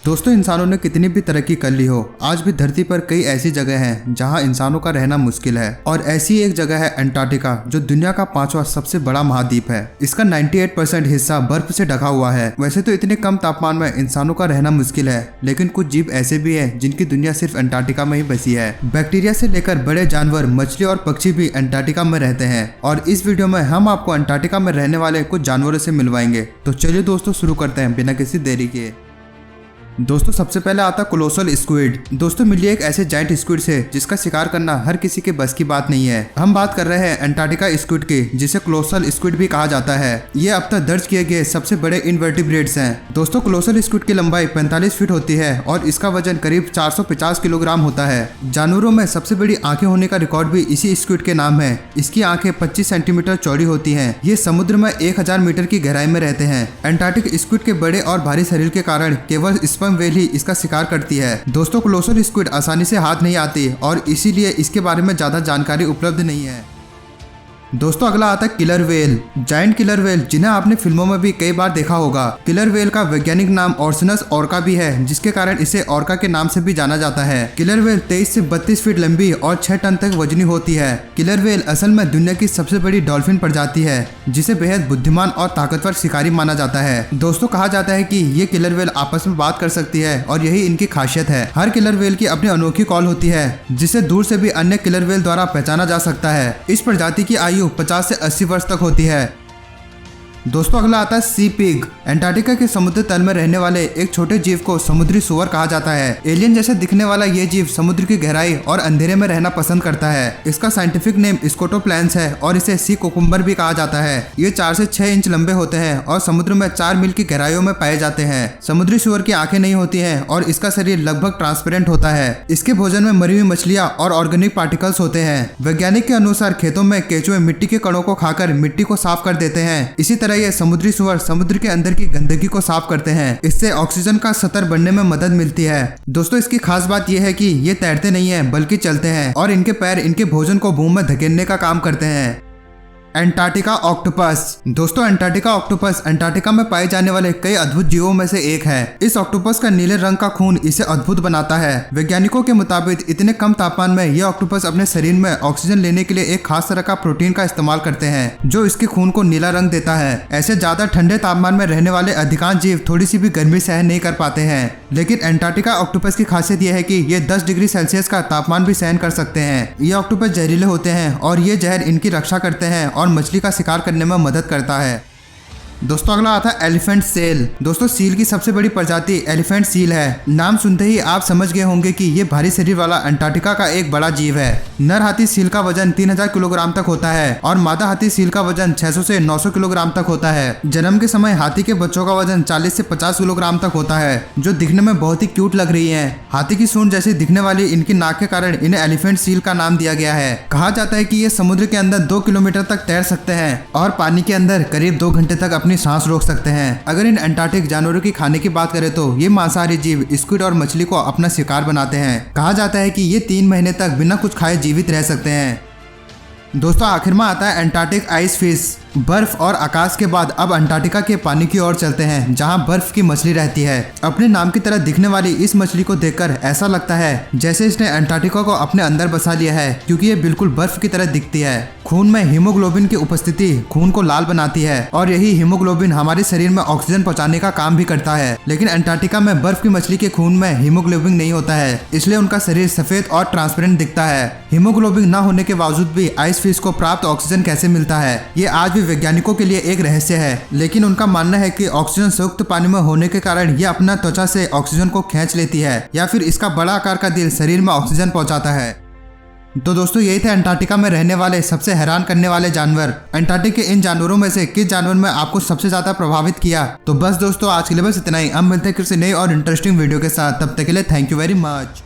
दोस्तों, इंसानों ने कितनी भी तरक्की कर ली हो, आज भी धरती पर कई ऐसी जगह हैं जहां इंसानों का रहना मुश्किल है। और ऐसी एक जगह है अंटार्कटिका, जो दुनिया का 5वां सबसे बड़ा महाद्वीप है। इसका 98% हिस्सा बर्फ से ढका हुआ है। वैसे तो इतने कम तापमान में इंसानों का रहना मुश्किल है, लेकिन कुछ जीव ऐसे भी हैं जिनकी दुनिया सिर्फ अंटार्कटिका में ही बसी है। बैक्टीरिया से लेकर बड़े जानवर, मछली और पक्षी भी अंटार्कटिका में रहते हैं। और इस वीडियो में हम आपको अंटार्कटिका में रहने वाले कुछ जानवरों से मिलवाएंगे। तो चलिए दोस्तों, शुरू करते हैं बिना किसी देरी के। दोस्तों, सबसे पहले आता कोलोसल स्क्विड। दोस्तों, मिलिए एक ऐसे जाइंट स्क्विड से जिसका शिकार करना हर किसी के बस की बात नहीं है। हम बात कर रहे हैं अंटार्कटिका स्क्विड की, जिसे कोलोसल स्क्विड भी कहा जाता है। ये अब तक दर्ज किए गए सबसे बड़े इनवर्टिब्रेट्स हैं। दोस्तों, कोलोसल स्क्विड की लंबाई 45 फीट होती है और इसका वजन करीब 450 किलोग्राम होता है। जानवरों में सबसे बड़ी आंखें होने का रिकॉर्ड भी इसी स्क्विड के नाम है। इसकी आंखें 25 सेंटीमीटर चौड़ी होती है। ये समुद्र में 1000 मीटर की गहराई में रहते हैं। अंटार्कटिक स्क्विड के बड़े और भारी शरीर के कारण केवल स्पर्म वेल ही इसका शिकार करती है। दोस्तों, कोलोसल स्क्विड आसानी से हाथ नहीं आती और इसीलिए इसके बारे में ज्यादा जानकारी उपलब्ध नहीं है। दोस्तों, अगला आता है killer whale. Giant killer whale, जिन्हें आपने फिल्मों में भी कई बार देखा होगा। किलर वेल का वैज्ञानिक नाम ऑर्सिनस ऑर्का भी है, जिसके कारण इसे ऑर्का के नाम से भी जाना जाता है। किलर वेल 23 से 32 फीट लंबी और 6 टन तक वजनी होती है। किलर वेल असल में दुनिया की सबसे बड़ी डॉल्फिन प्रजाति है, जिसे बेहद बुद्धिमान और ताकतवर शिकारी माना जाता है। दोस्तों, कहा जाता है कि ये किलर वेल आपस में बात कर सकती है और यही इनकी खासियत है। हर किलर वेल की अपनी अनोखी कॉल होती है, जिसे दूर से भी अन्य किलर वेल द्वारा पहचाना जा सकता है। इस प्रजाति की आयु 50 से 80 वर्ष तक होती है। दोस्तों, अगला आता है सी पिग। अंटार्कटिका के समुद्र तल में रहने वाले एक छोटे जीव को समुद्री सुअर कहा जाता है। एलियन जैसे दिखने वाला ये जीव समुद्र की गहराई और अंधेरे में रहना पसंद करता है। इसका साइंटिफिक नेम स्कोटोप्लैंस है और इसे सी कोकुम्बर भी कहा जाता है। ये 4 से 6 इंच लंबे होते हैं और समुद्र में 4 मील की गहराइयों में पाए जाते हैं। समुद्री सुअर की आंखें नहीं होती है और इसका शरीर लगभग ट्रांसपेरेंट होता है। इसके भोजन में मरी हुई मछलियां और ऑर्गेनिक पार्टिकल्स होते हैं। वैज्ञानिक के अनुसार खेतों में केंचुए मिट्टी के कणों को खाकर मिट्टी को साफ कर देते हैं। इसी तरह ये समुद्री सुअर समुद्र के अंदर की गंदगी को साफ करते हैं। इससे ऑक्सीजन का स्तर बढ़ने में मदद मिलती है। दोस्तों, इसकी खास बात यह है कि ये तैरते नहीं है बल्कि चलते हैं और इनके पैर इनके भोजन को भूमि में धकेलने का काम करते हैं। Antarctica octopus. दोस्तों, अंटार्कटिका ऑक्टोपस अंटार्कटिका में पाए जाने वाले कई अद्भुत जीवों में से एक है। इस ऑक्टोपस का नीले रंग का खून इसे अद्भुत बनाता है। वैज्ञानिकों के मुताबिक इतने कम तापमान में यह ऑक्टोपस अपने शरीर में ऑक्सीजन लेने के लिए एक खास तरह का प्रोटीन का इस्तेमाल करते हैं, जो इसके खून को नीला रंग देता है। ऐसे ज्यादा ठंडे तापमान में रहने वाले अधिकांश जीव थोड़ी सी भी गर्मी सहन नहीं कर पाते हैं, लेकिन अंटार्कटिका ऑक्टोपस की खासियत यह है कि ये 10 डिग्री सेल्सियस का तापमान भी सहन कर सकते हैं। ये ऑक्टोपस जहरीले होते हैं और ये जहर इनकी रक्षा करते हैं और मछली का शिकार करने में मदद करता है। दोस्तों, अगला आता है एलिफेंट सेल। दोस्तों, सील की सबसे बड़ी प्रजाति एलिफेंट सील है। नाम सुनते ही आप समझ गए होंगे कि ये भारी शरीर वाला अंटार्कटिका का एक बड़ा जीव है। नर हाथी सील का वजन 3000 किलोग्राम तक होता है और मादा हाथी सील का वजन 600 से 900 किलोग्राम तक होता है। जन्म के समय हाथी के बच्चों का वजन 40 से 50 किलोग्राम तक होता है, जो दिखने में बहुत ही क्यूट लग रही है। हाथी की सूंड जैसी दिखने वाली इनकी नाक के कारण इन्हें एलिफेंट सील का नाम दिया गया है। कहा जाता है कि ये समुद्र के अंदर 2 किलोमीटर तक तैर सकते हैं और पानी के अंदर करीब 2 घंटे तक अपनी सांस रोक सकते हैं। अगर इन अंटार्कटिक जानवरों की खाने की बात करें तो ये मांसाहारी जीव स्क्विड और मछली को अपना शिकार बनाते हैं। कहा जाता है कि ये 3 महीने तक बिना कुछ खाए जीवित रह सकते हैं। दोस्तों, आखिर में आता है अंटार्कटिक आइस फिश। बर्फ और आकाश के बाद अब अंटार्कटिका के पानी की ओर चलते हैं, जहां बर्फ की मछली रहती है। अपने नाम की तरह दिखने वाली इस मछली को देखकर ऐसा लगता है जैसे इसने अंटार्कटिका को अपने अंदर बसा लिया है, क्योंकि ये बिल्कुल बर्फ की तरह दिखती है। खून में हीमोग्लोबिन की उपस्थिति खून को लाल बनाती है और यही हीमोग्लोबिन हमारे शरीर में ऑक्सीजन पहुंचाने का काम भी करता है। लेकिन अंटार्कटिका में बर्फ की मछली के खून में हीमोग्लोबिन नहीं होता है, इसलिए उनका शरीर सफेद और ट्रांसपेरेंट दिखता है। हीमोग्लोबिन न होने के बावजूद भी आइस फिश को प्राप्त ऑक्सीजन कैसे मिलता है, ये आज भी वैज्ञानिकों के लिए एक रहस्य है। लेकिन उनका मानना है कि ऑक्सीजन संयुक्त पानी में होने के कारण ये अपना त्वचा से ऑक्सीजन को खींच लेती है, या फिर इसका बड़ा आकार का दिल शरीर में ऑक्सीजन पहुंचाता है। तो दोस्तों, यही थे अंटार्कटिका में रहने वाले सबसे हैरान करने वाले जानवर। अंटार्कटिका के इन जानवरों में से किस जानवर में आपको सबसे ज्यादा प्रभावित किया? तो बस दोस्तों, आज के लिए बस इतना ही। अब मिलते हैं किसी नई और इंटरेस्टिंग वीडियो के साथ। तब तक के लिए थैंक यू वेरी मच।